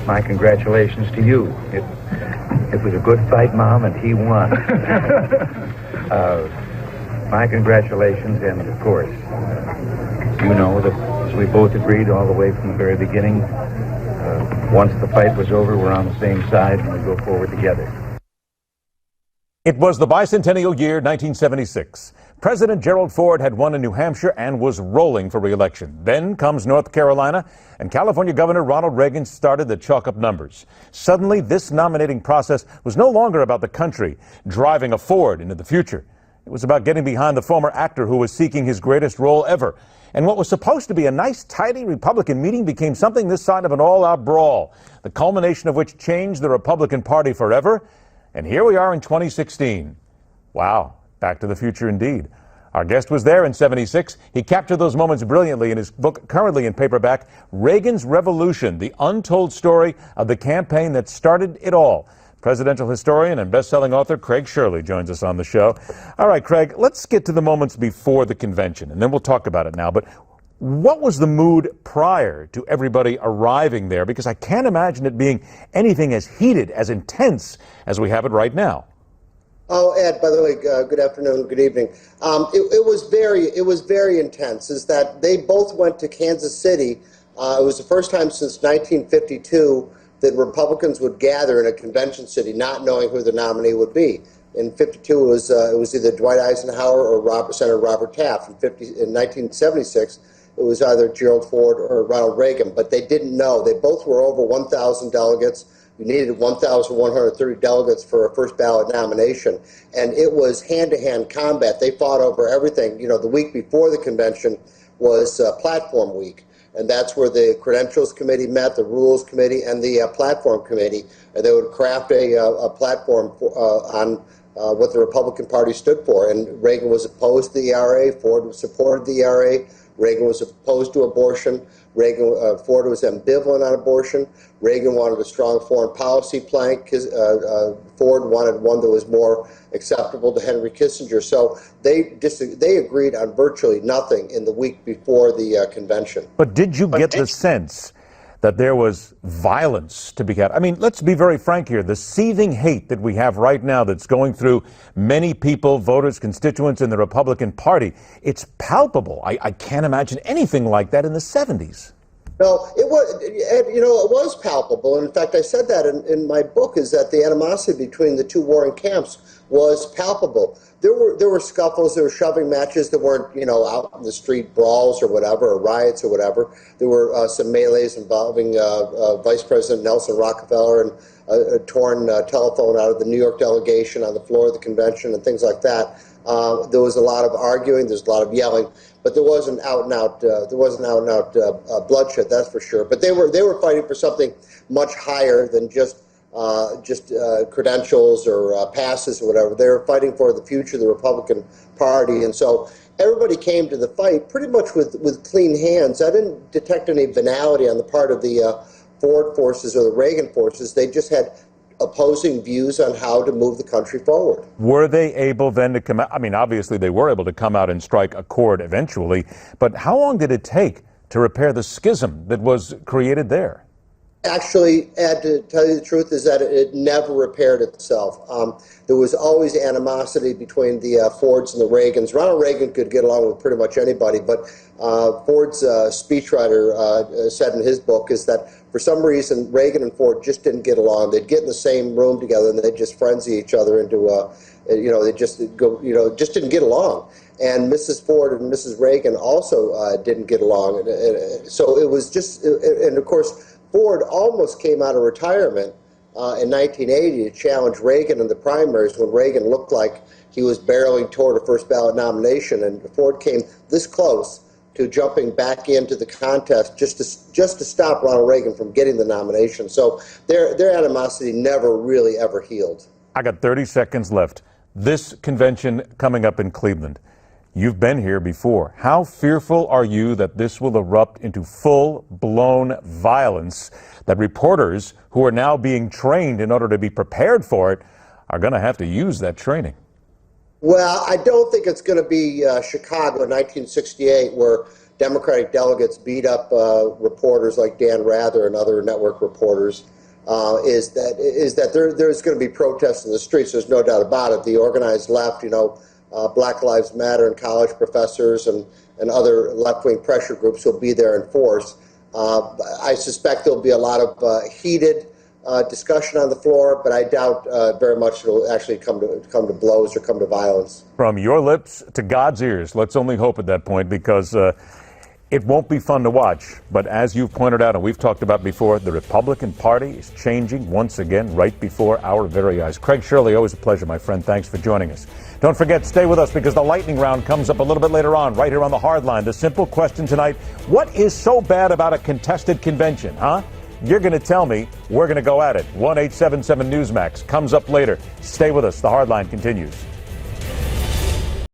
my congratulations to you. It was a good fight, Mom, and he won. My congratulations, and of course, you know that as we both agreed all the way from the very beginning, once the fight was over, we're on the same side and we go forward together. It was the bicentennial year 1976. President Gerald Ford had won in New Hampshire and was rolling for re-election. Then comes North Carolina, and California Governor Ronald Reagan started to chalk up numbers. Suddenly, this nominating process was no longer about the country driving a Ford into the future. It was about getting behind the former actor who was seeking his greatest role ever. And what was supposed to be a nice, tidy Republican meeting became something this side of an all-out brawl, the culmination of which changed the Republican Party forever. And here we are in 2016. Wow, back to the future indeed. Our guest was there in '76. He captured those moments brilliantly in his book, currently in paperback, Reagan's Revolution, the untold story of the campaign that started it all. Presidential historian and best-selling author Craig Shirley joins us on the show. All right, Craig, let's get to the moments before the convention, and then we'll talk about it now. But what was the mood prior to everybody arriving there? Because I can't imagine it being anything as heated, as intense as we have it right now. Oh, Ed, by the way, good afternoon, good evening. It was very intense, is that they both went to Kansas City. It was the first time since 1952 that Republicans would gather in a convention city not knowing who the nominee would be. In '52, it was either Dwight Eisenhower or Senator Robert Taft. In 1976, it was either Gerald Ford or Ronald Reagan, but they didn't know. They both were over 1,000 delegates. You needed 1,130 delegates for a first ballot nomination, and it was hand-to-hand combat. They fought over everything. You know, the week before the convention was platform week, and that's where the Credentials Committee met, the Rules Committee, and the Platform Committee, and they would craft a platform on what the Republican Party stood for. And Reagan was opposed to the ERA, Ford supported the ERA, Reagan was opposed to abortion, Ford was ambivalent on abortion, Reagan wanted a strong foreign policy plank, Ford wanted one that was more acceptable to Henry Kissinger. So they agreed on virtually nothing in the week before the convention. But did you get the sense that there was violence to be had? I mean, let's be very frank here. The seething hate that we have right now that's going through many people, voters, constituents in the Republican Party, it's palpable. I can't imagine anything like that in the 70s. No, it was palpable. And in fact, I said that in my book, is that the animosity between the two warring camps was palpable. There were scuffles, there were shoving matches that weren't, out in the street brawls or whatever, or riots or whatever. There were some melees involving Vice President Nelson Rockefeller and a torn telephone out of the New York delegation on the floor of the convention and things like that. There was a lot of arguing, there's a lot of yelling, but there wasn't out and out bloodshed, that's for sure. But they were fighting for something much higher than just credentials or passes or whatever. They were fighting for the future of the Republican Party, and so everybody came to the fight pretty much with clean hands. I didn't detect any venality on the part of the Ford forces or the Reagan forces. They just had opposing views on how to move the country forward. Were they able then to come out? I mean, obviously they were able to come out and strike a chord eventually, but how long did it take to repair the schism that was created there? Actually, Ed, to tell you the truth, is that it never repaired itself. There was always animosity between the Fords and the Reagans. Ronald Reagan could get along with pretty much anybody, but Ford's speechwriter said in his book is that for some reason Reagan and Ford just didn't get along. They'd get in the same room together and they'd just frenzy each other into, they just didn't get along. And Mrs. Ford and Mrs. Reagan also didn't get along. So it was just, and of course, Ford almost came out of retirement in 1980 to challenge Reagan in the primaries when Reagan looked like he was barreling toward a first ballot nomination, and Ford came this close to jumping back into the contest just to stop Ronald Reagan from getting the nomination. So their animosity never really ever healed. I got 30 seconds left. This convention coming up in Cleveland. You've been here before. How fearful are you that this will erupt into full-blown violence, that reporters who are now being trained in order to be prepared for it are going to have to use that training? Well, I don't think it's going to be Chicago in 1968, where Democratic delegates beat up reporters like Dan Rather and other network reporters. is that there's going to be protests in the streets. There's no doubt about it. The organized left, Black Lives Matter and college professors and other left-wing pressure groups will be there in force. I suspect there'll be a lot of heated discussion on the floor, but I doubt very much it'll actually come to blows or come to violence. From your lips to God's ears, let's only hope at that point, because it won't be fun to watch. But as you've pointed out and we've talked about before, the Republican Party is changing once again right before our very eyes. Craig Shirley, always a pleasure, my friend. Thanks for joining us. Don't forget, stay with us, because the lightning round comes up a little bit later on, right here on the Hard Line. The simple question tonight: what is so bad about a contested convention, huh? You're going to tell me. We're going to go at it. 1-877-NEWSMAX comes up later. Stay with us. The Hard Line continues.